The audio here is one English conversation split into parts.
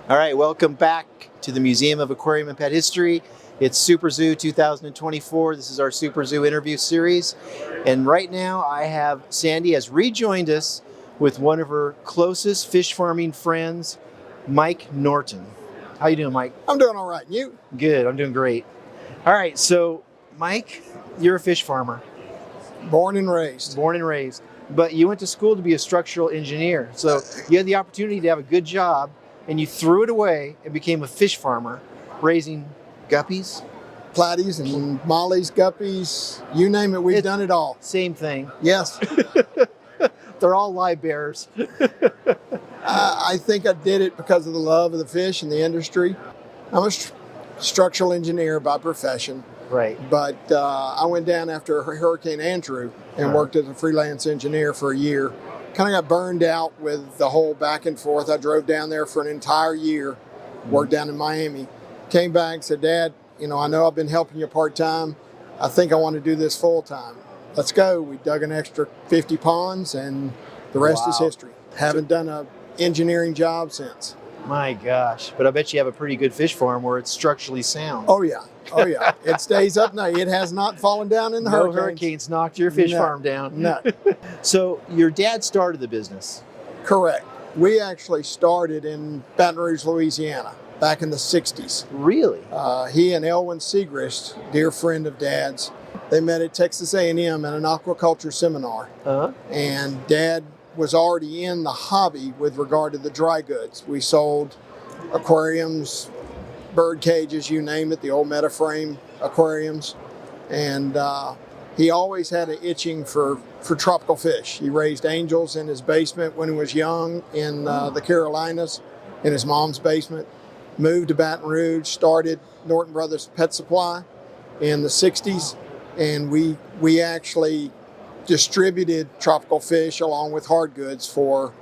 All right, welcome back to the Museum of Aquarium and Pet History. It's Super Zoo 2024. This is our Super Zoo interview series. And right now I have Sandy has rejoined us with one of her closest fish farming friends, Mike Norton. How you doing, Mike? I'm doing all right. You? Good, I'm doing great. All right, so Mike, you're a fish farmer. Born and raised. Born and raised. But you went to school to be a structural engineer. So you had the opportunity to have a good job and you threw it away and became a fish farmer, raising guppies? Platies and mollies, guppies, you name it, we've done it all. Same thing. Yes. They're all live bearers. I think I did it because of the love of the fish and the industry. I'm a structural engineer by profession. Right. But I went down after Hurricane Andrew and worked as a freelance engineer for a year. Kind of got burned out with the whole back and forth. I drove down there for an entire year, worked down in Miami. Came back, said, Dad, I know I've been helping you part-time. I think I want to do this full-time. Let's go. We dug an extra 50 ponds and the rest is history. Haven't done an engineering job since. My gosh. But I bet you have a pretty good fish farm where it's structurally sound. Oh, yeah. Oh, yeah. It stays up now. It has not fallen down in the hurricanes. No hurricanes knocked your fish farm down. No. So your dad started the business. Correct. We actually started in Baton Rouge, Louisiana, back in the 60s. Really? He and Elwyn Segrist, dear friend of Dad's, they met at Texas A&M at an aquaculture seminar. And Dad was already in the hobby with regard to the dry goods. We sold aquariums, bird cages, you name it, the old Metaframe aquariums. And he always had an itching for tropical fish. He raised angels in his basement when he was young in the Carolinas, in his mom's basement. Moved to Baton Rouge, started Norton Brothers Pet Supply in the 60s. And we actually distributed tropical fish along with hard goods for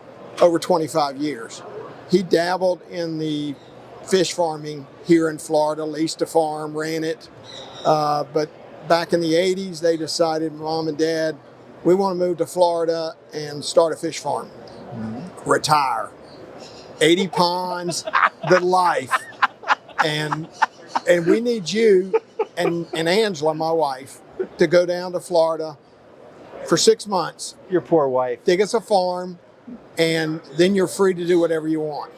over 25 years. He dabbled in the fish farming here in Florida, leased a farm, ran it. But back in the 80s, they decided, Mom and Dad, we want to move to Florida and start a fish farm. Retire. 80 ponds, the life. And we need you and Angela, my wife, to go down to Florida for 6 months. Your poor wife. Dig us a farm, and then you're free to do whatever you want.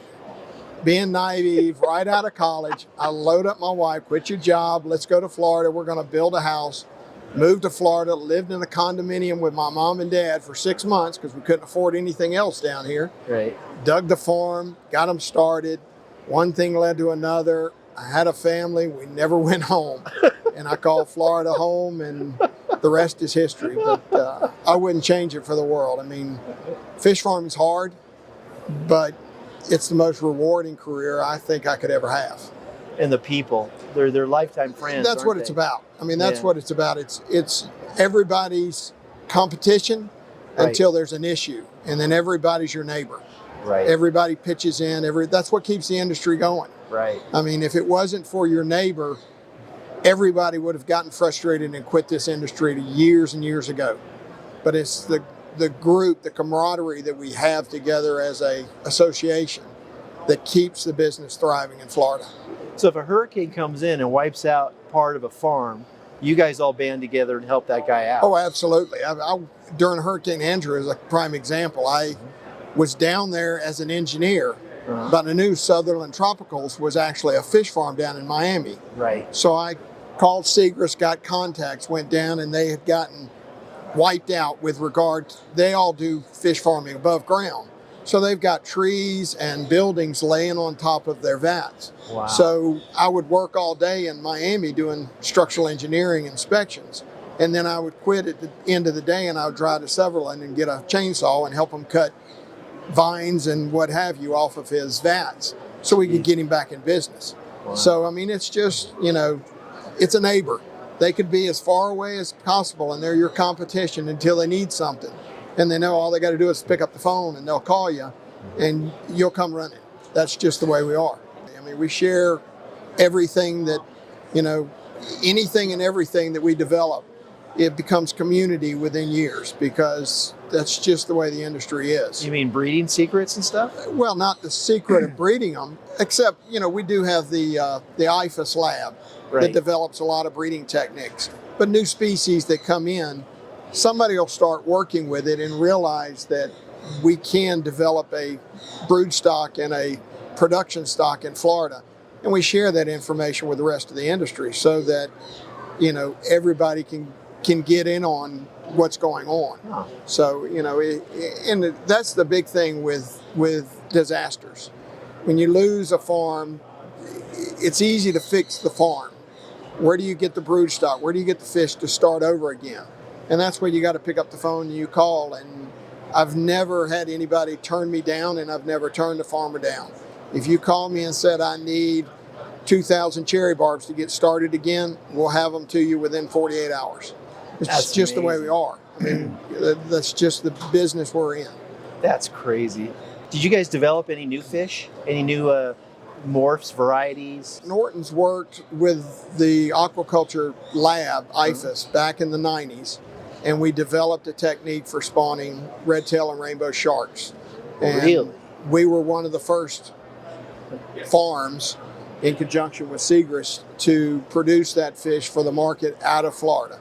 Being naive, right out of college, I load up my wife, quit your job, let's go to Florida, we're going to build a house. Moved to Florida, lived in a condominium with my mom and dad for 6 months because we couldn't afford anything else down here. Right. Dug the farm, got them started. One thing led to another. I had a family, we never went home. And I called Florida home, and the rest is history. But I wouldn't change it for the world. I mean, fish farming's hard, but it's the most rewarding career I think I could ever have. And the people, they're lifetime friends. That's what it's about. I mean, that's what it's about. It's everybody's competition until there's an issue, and then everybody's your neighbor. Right. Everybody pitches in. That's what keeps the industry going. Right. I mean, if it wasn't for your neighbor, everybody would have gotten frustrated and quit this industry years and years ago. But it's the group, the camaraderie that we have together as a association that keeps the business thriving in Florida. So if a hurricane comes in and wipes out part of a farm, you guys all band together and help that guy out. Oh, absolutely. During Hurricane Andrew is a prime example. I was down there as an engineer, but I knew Sutherland Tropicals was actually a fish farm down in Miami. Right. So I called Segrist, got contacts, went down, and they had gotten wiped out with regard to, they all do fish farming above ground. So they've got trees and buildings laying on top of their vats. Wow. So I would work all day in Miami doing structural engineering inspections. And then I would quit at the end of the day and I would drive to Sutherland and get a chainsaw and help him cut vines and what have you off of his vats so we could get him back in business. Wow. So, I mean, it's just, it's a neighbor. They could be as far away as possible and they're your competition until they need something. And they know all they got to do is pick up the phone and they'll call you and you'll come running. That's just the way we are. I mean, we share everything that, anything and everything that we develop it becomes community within years, because that's just the way the industry is. You mean breeding secrets and stuff? Well, not the secret of breeding them, except, we do have the IFAS lab that develops a lot of breeding techniques. But new species that come in, somebody will start working with it and realize that we can develop a brood stock and a production stock in Florida. And we share that information with the rest of the industry so that, everybody can get in on what's going on. Oh. So, and that's the big thing with disasters. When you lose a farm, it's easy to fix the farm. Where do you get the brood stock? Where do you get the fish to start over again? And that's where you got to pick up the phone and you call. And I've never had anybody turn me down, and I've never turned a farmer down. If you call me and said, I need 2,000 cherry barbs to get started again, we'll have them to you within 48 hours. It's just amazing. The way we are. I mean, that's just the business we're in. That's crazy. Did you guys develop any new fish? Any new morphs, varieties? Norton's worked with the aquaculture lab, IFAS, back in the 90s, and we developed a technique for spawning red-tail and rainbow sharks. And really? We were one of the first farms, in conjunction with Fisheries, to produce that fish for the market out of Florida.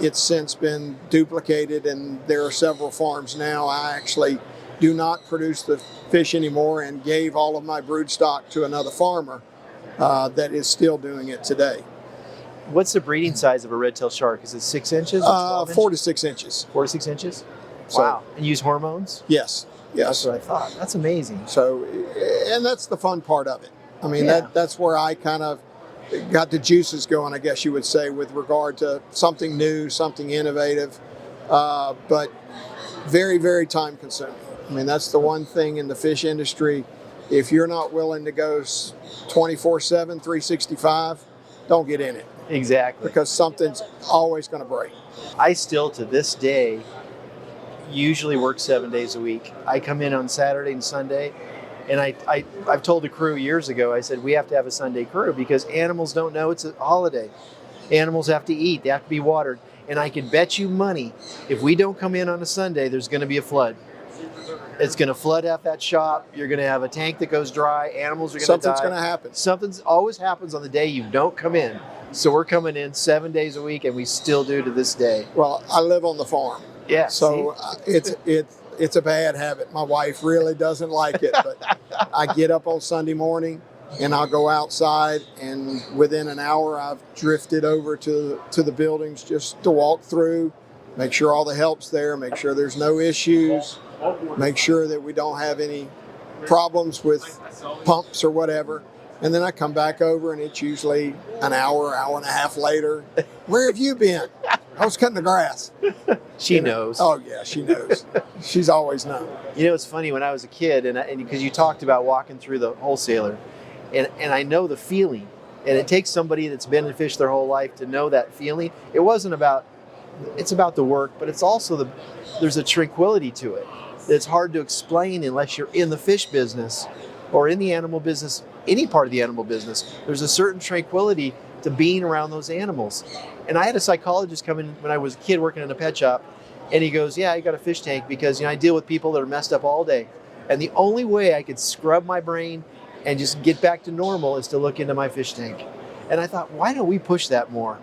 It's since been duplicated, and there are several farms now. I actually do not produce the fish anymore and gave all of my brood stock to another farmer that is still doing it today. What's the breeding size of a red-tailed shark? Is it 6 inches? 4 to 6 inches. 4 to 6 inches? So, wow. And use hormones? Yes. That's what I thought. That's amazing. So, and that's the fun part of it. I mean, that's where I kind of got the juices going, I guess you would say, with regard to something new, something innovative, but very, very time consuming. I mean, that's the one thing in the fish industry. If you're not willing to go 24/7, 365, don't get in it. Exactly. Because something's always going to break. I still, to this day, usually work 7 days a week. I come in on Saturday and Sunday, and I've told the crew years ago, I said, we have to have a Sunday crew because animals don't know it's a holiday. Animals have to eat. They have to be watered. And I can bet you money, if we don't come in on a Sunday, there's going to be a flood. It's going to flood out that shop. You're going to have a tank that goes dry. Animals are going to die. Something's going to happen. Something always happens on the day you don't come in. So we're coming in 7 days a week, and we still do to this day. Well, I live on the farm. Yeah. So it's a bad habit. My wife really doesn't like it, but I get up on Sunday morning and I'll go outside, and within an hour I've drifted over to the buildings just to walk through, make sure all the help's there, make sure there's no issues, make sure that we don't have any problems with pumps or whatever. And then I come back over, and it's usually an hour and a half later. Where have you been? I was cutting the grass. She knows. Oh, yeah, she knows. She's always known. It's funny, when I was a kid, and because you talked about walking through the wholesaler, and I know the feeling, and it takes somebody that's been in fish their whole life to know that feeling. It's about the work, but it's also there's a tranquility to it. It's hard to explain unless you're in the fish business or in the animal business, any part of the animal business. There's a certain tranquility to being around those animals. And I had a psychologist come in when I was a kid working in a pet shop, and he goes, yeah, I got a fish tank because I deal with people that are messed up all day. And the only way I could scrub my brain and just get back to normal is to look into my fish tank. And I thought, why don't we push that more?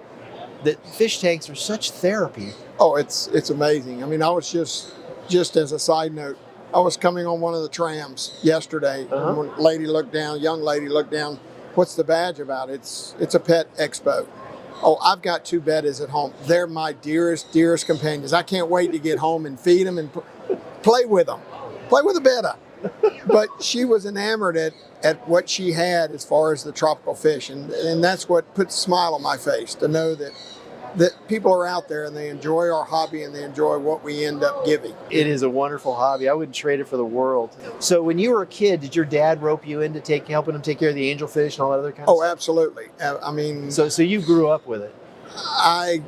That fish tanks are such therapy. Oh, it's amazing. I mean, I was just as a side note, I was coming on one of the trams yesterday, and when young lady looked down, what's the badge about? It's a pet expo. Oh, I've got 2 bettas at home. They're my dearest companions. I can't wait to get home and feed them and play with them. Play with a betta. But she was enamored at what she had as far as the tropical fish. And that's what puts a smile on my face, to know that people are out there and they enjoy our hobby and they enjoy what we end up giving. It is a wonderful hobby. I wouldn't trade it for the world. So when you were a kid, did your dad rope you into helping him take care of the angelfish and all that other kind of stuff? Oh, absolutely. I mean... So you grew up with it? I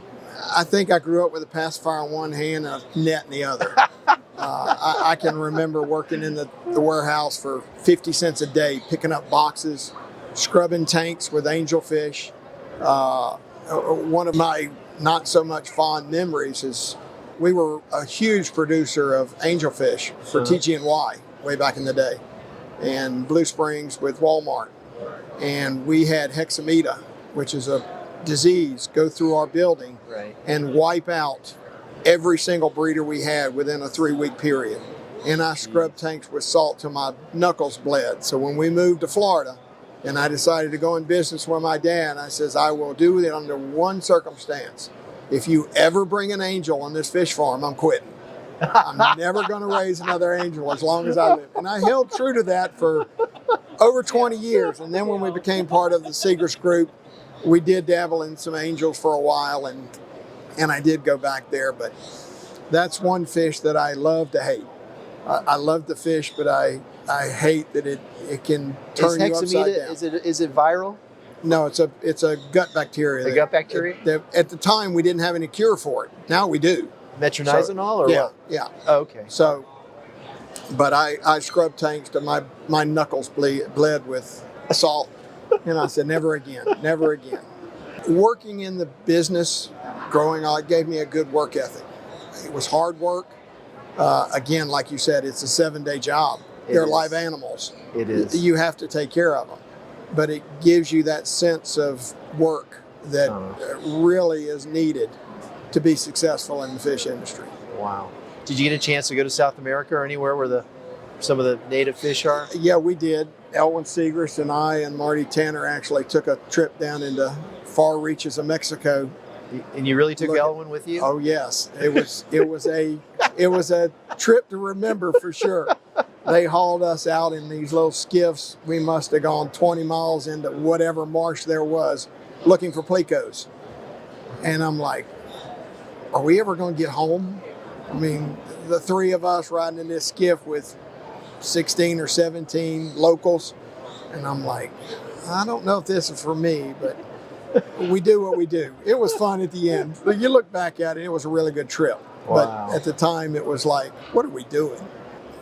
think I grew up with a pacifier in one hand and a net in the other. I can remember working in the warehouse for 50 cents a day, picking up boxes, scrubbing tanks with angelfish. One of my not so much fond memories is we were a huge producer of angelfish for TG&Y way back in the day, and Blue Springs with Walmart. And we had hexamida, which is a disease, go through our building and wipe out every single breeder we had within a 3-week period. And I scrubbed tanks with salt till my knuckles bled. So when we moved to Florida and I decided to go in business with my dad, I says, I will do it under one circumstance. If you ever bring an angel on this fish farm, I'm quitting. I'm never going to raise another angel as long as I live. And I held true to that for over 20 years. And then when we became part of the Segrist group, we did dabble in some angels for a while, and I did go back there. But that's one fish that I love to hate. I love the fish, but I hate that it can turn you upside down. Is it viral? No, it's a gut bacteria. A gut bacteria? At the time, we didn't have any cure for it. Now we do. Metronidazole or what? Yeah. Oh, okay. So, but I scrubbed tanks to my knuckles bled with salt, and I said, never again, never again. Working in the business, growing up, gave me a good work ethic. It was hard work. Again, like you said, it's a 7-day job. They're live animals. It is. You have to take care of them. But it gives you that sense of work that really is needed to be successful in the fish industry. Wow. Did you get a chance to go to South America or anywhere where some of the native fish are? Yeah, we did. Elwin Segrist and I and Marty Tanner actually took a trip down into far reaches of Mexico. And you really took Elwin with you? Oh yes, it was a trip to remember for sure. They hauled us out in these little skiffs. We must have gone 20 miles into whatever marsh there was, looking for plecos. And I'm like, are we ever going to get home? I mean, the three of us riding in this skiff with 16 or 17 locals, and I'm like, I don't know if this is for me, but we do what we do. It was fun at the end. But you look back at it, it was a really good trip. Wow. But at the time, it was like, what are we doing?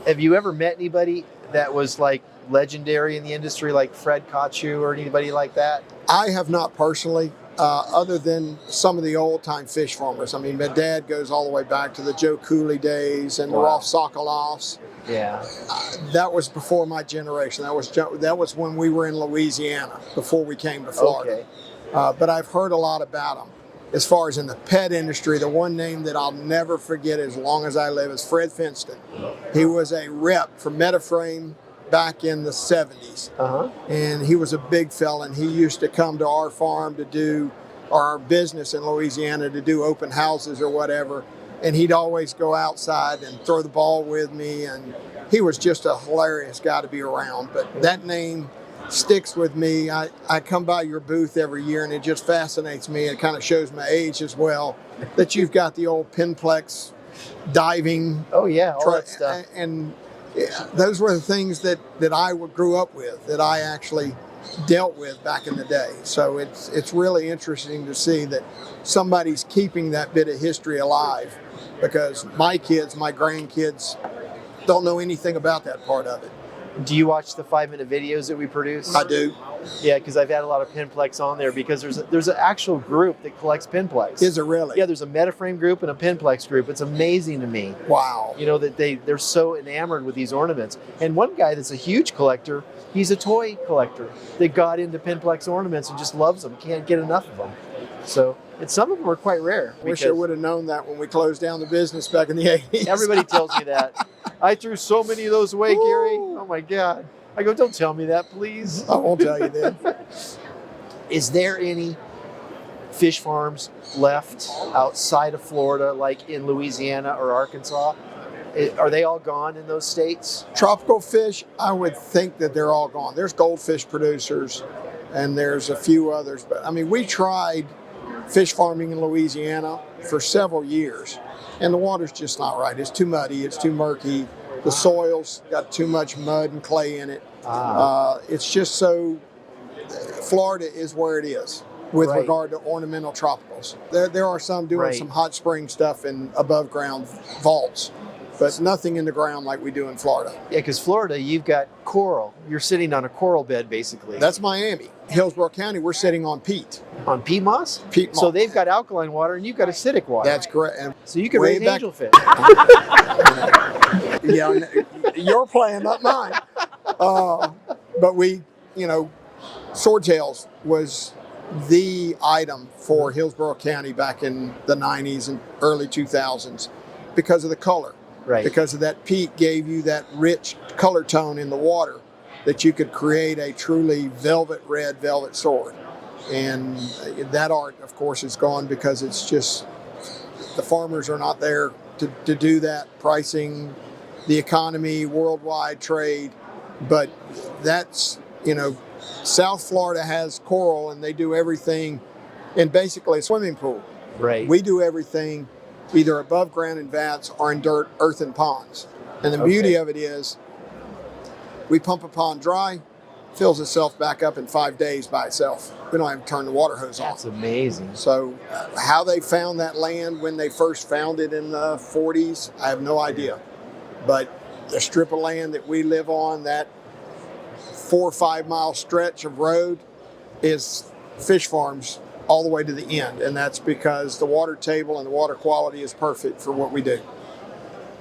Have you ever met anybody that was like legendary in the industry, like Fred Kochu or anybody like that? I have not personally, other than some of the old-time fish farmers. I mean, my dad goes all the way back to the Joe Cooley days and the Rolf Sokolovs. Yeah. That was before my generation. That was when we were in Louisiana, before we came to Florida. Okay. But I've heard a lot about them. As far as in the pet industry, the one name that I'll never forget as long as I live is Fred Finston. He was a rep for Metaframe back in the 70s. And he was a big fella, and he used to come to our farm to do, or our business in Louisiana to do open houses or whatever. And he'd always go outside and throw the ball with me, and he was just a hilarious guy to be around. But that name sticks with me. I come by your booth every year, and it just fascinates me. It kind of shows my age as well, that you've got the old Pinplex diving. Oh yeah, all that stuff. And those were the things that I grew up with, that I actually dealt with back in the day. So it's really interesting to see that somebody's keeping that bit of history alive, because my kids, my grandkids, don't know anything about that part of it. Do you watch the 5-minute videos that we produce? I do. Yeah, because I've had a lot of Pinplex on there, because there's an actual group that collects Pinplex. Is it really? Yeah, there's a Metaframe group and a Pinplex group. It's amazing to me. Wow. You know, that they're so enamored with these ornaments. And one guy that's a huge collector, he's a toy collector that got into Pinplex ornaments and just loves them, can't get enough of them. So, and some of them are quite rare. Wish I would have known that when we closed down the business back in the 80s. Everybody tells me that. I threw so many of those away, Gary. Oh my God. I go, don't tell me that, please. I won't tell you then. Is there any fish farms left outside of Florida, like in Louisiana or Arkansas? Are they all gone in those states? Tropical fish, I would think that they're all gone. There's goldfish producers, and there's a few others. But I mean, we tried fish farming in Louisiana for several years, and the water's just not right. It's too muddy, it's too murky. The soil's got too much mud and clay in it. It's just so, Florida is where it is with regard to ornamental tropicals. There are some doing some hot spring stuff in above ground vaults, but nothing in the ground like we do in Florida. Yeah, because Florida, you've got coral. You're sitting on a coral bed, basically. That's Miami. Hillsborough County, we're sitting on peat. On peat moss? Peat moss. So they've got alkaline water and you've got acidic water. That's correct. And so you can way raise back- angelfish. Yeah, your plan, not mine. But we, swordtails was the item for Hillsborough County back in the 90s and early 2000s because of the color. Right. Because of that peat gave you that rich color tone in the water that you could create a truly velvet red velvet sword. And that art, of course, is gone because it's just the farmers are not there to do that. Pricing, the economy, worldwide trade. But that's, South Florida has coral and they do everything in basically a swimming pool. Right. We do everything either above ground in vats or in dirt, earthen ponds. And the beauty of it is we pump a pond dry, fills itself back up in 5 days by itself. We don't have to turn the water hose on. That's amazing. So how they found that land when they first found it in the 40s, I have no idea. But the strip of land that we live on, that 4 or 5 mile stretch of road is fish farms all the way to the end. And that's because the water table and the water quality is perfect for what we do.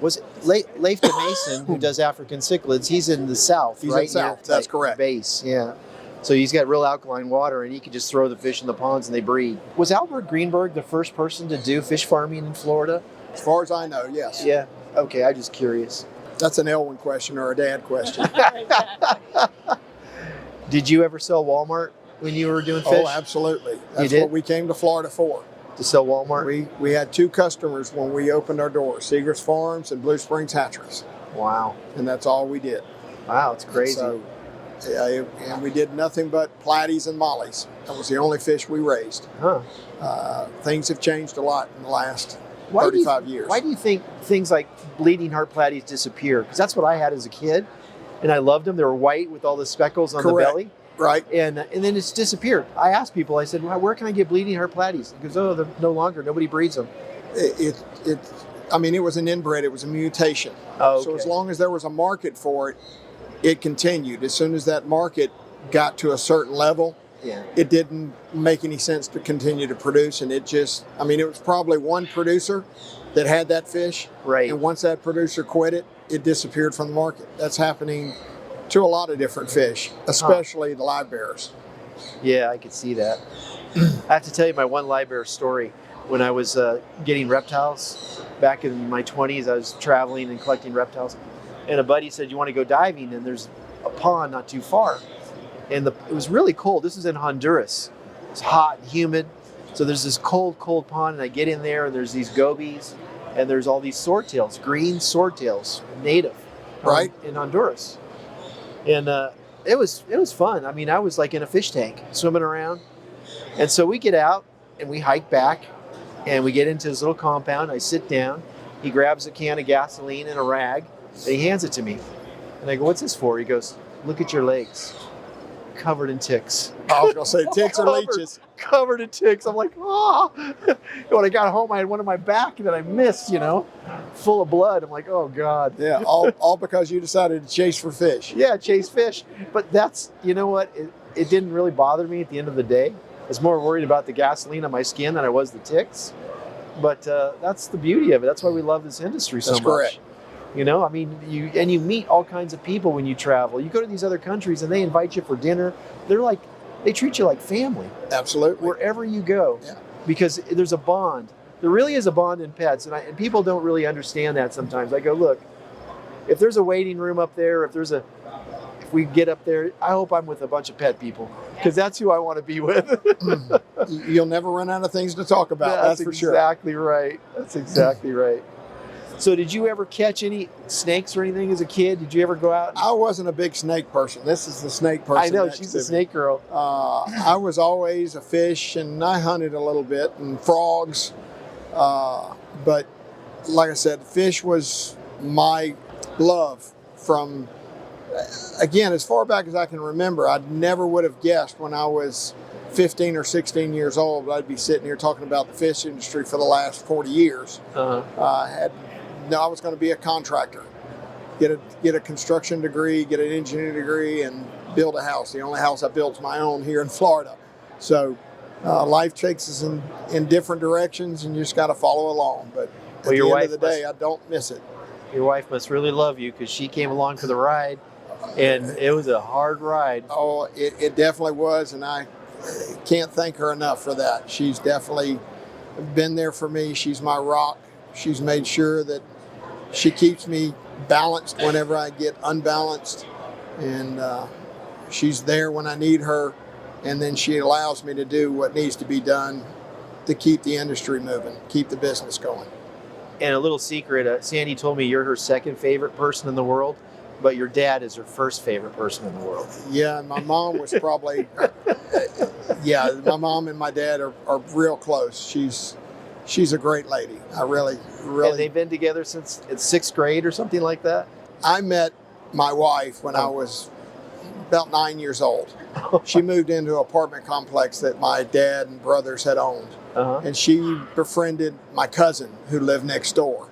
Was it Leif de Mason, who does African cichlids, he's in the south, He's right? in the south, Near that's correct. Base, yeah. So he's got real alkaline water and he can just throw the fish in the ponds and they breed. Was Albert Greenberg the first person to do fish farming in Florida? As far as I know, yes. Yeah. Okay, I'm just curious. That's an Elwin question or a dad question. Did you ever sell Walmart when you were doing fish? Oh, absolutely. That's did? what we came to Florida for. To sell Walmart? We had 2 customers when we opened our doors, Seagrass Farms and Blue Springs Hatcheries. Wow. And that's all we did. Wow, it's crazy. So, and we did nothing but platies and mollies. That was the only fish we raised. Huh. Things have changed a lot in the last Why 35 years. Why do you think things like bleeding heart platies disappear? Because that's what I had as a kid, and I loved them. They were white with all the speckles on the belly. Right. And then it's disappeared. I asked people, I said, well, where can I get bleeding heart platies? He goes, oh, they're no longer. Nobody breeds them. It was an inbred. It was a mutation. Oh, okay. So as long as there was a market for it, it continued. As soon as that market got to a certain level, it didn't make any sense to continue to produce. And it was probably one producer that had that fish. Right. And once that producer quit it, it disappeared from the market. That's happening to a lot of different fish, especially the live bearers. Yeah, I could see that. I have to tell you my one live bear story. When I was getting reptiles back in my 20s, I was traveling and collecting reptiles. And a buddy said, you want to go diving? And there's a pond not too far. And it was really cold. This is in Honduras. It's hot and humid. So there's this cold pond. And I get in there and there's these gobies. And there's all these swordtails, green swordtails, native. Right. In Honduras. And it was fun. I mean, I was like in a fish tank swimming around. And so we get out and we hike back and we get into this little compound. I sit down. He grabs a can of gasoline and a rag and he hands it to me. And I go, what's this for? He goes, look at your legs, covered in ticks. I was going to say ticks or leeches. Covered in ticks. I'm like, When I got home, I had one in my back that I missed, full of blood. I'm like, oh God. Yeah, all because you decided to chase for fish. Yeah, chase fish. But that's, you know what? It didn't really bother me at the end of the day. I was more worried about the gasoline on my skin than I was the ticks. But that's the beauty of it. That's why we love this industry so much. That's correct. You meet all kinds of people when you travel. You go to these other countries and they invite you for dinner. They treat you like family. Absolutely. Wherever you go. Yeah. Because there's a bond. There really is a bond in pets. And people don't really understand that sometimes. I go, look, if there's a waiting room up there, if we get up there, I hope I'm with a bunch of pet people because that's who I want to be with. You'll never run out of things to talk about. That's for sure. Exactly right. That's exactly right. So did you ever catch any snakes or anything as a kid? Did you ever go out? I wasn't a big snake person. This is the snake person. I know, she's a snake girl. I was always a fish, and I hunted a little bit, and frogs. But like I said, fish was my love from, again, as far back as I can remember. I never would have guessed when I was 15 or 16 years old, I'd be sitting here talking about the fish industry for the last 40 years. I had no, I was going to be a contractor, get a construction degree, get an engineering degree, and build a house. The only house I built is my own here in Florida. So life takes us in different directions, and you just got to follow along. But at the end of the day, I don't miss it. Your wife must really love you because she came along for the ride, and it was a hard ride. Oh, it definitely was, and I can't thank her enough for that. She's definitely been there for me. She's my rock. She's made sure that she keeps me balanced whenever I get unbalanced, and she's there when I need her, and then she allows me to do what needs to be done to keep the industry moving, keep the business going. And a little secret, Sandy told me you're her second favorite person in the world, but your dad is her first favorite person in the world. Yeah, my mom was probably, yeah, my mom and my dad are real close. She's a great lady. I really. And they've been together since sixth grade or something like that? I met my wife when I was about 9 years old. She moved into an apartment complex that my dad and brothers had owned. And she befriended my cousin who lived next door.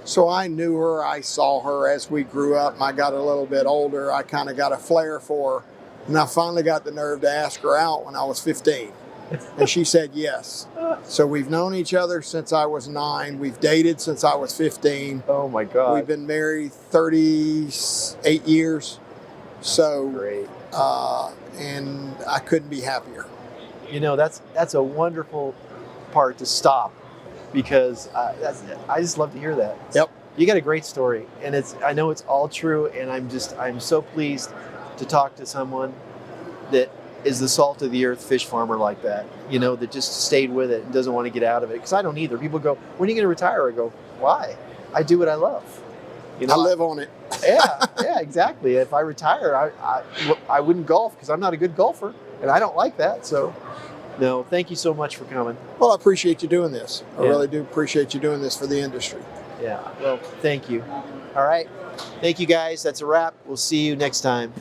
So I knew her, I saw her as we grew up, and I got a little bit older. I kind of got a flair for her, and I finally got the nerve to ask her out when I was 15. And she said yes. So we've known each other since I was 9. We've dated since I was 15. Oh my God. We've been married 38 years. So great. And I couldn't be happier. You know, that's a wonderful part to stop, because I just love to hear that. Yep. You got a great story, and I know it's all true, and I'm so pleased to talk to someone that is the salt of the earth fish farmer like that, you know, that just stayed with it and doesn't want to get out of it. Because I don't either. People go, when are you going to retire? I go, why? I do what I love. You know, I live on it. yeah, exactly. If I retire, I wouldn't golf because I'm not a good golfer, and I don't like that. So, no, thank you so much for coming. Well, I appreciate you doing this. I really do appreciate you doing this for the industry. Yeah, well, thank you. All right. Thank you, guys. That's a wrap. We'll see you next time.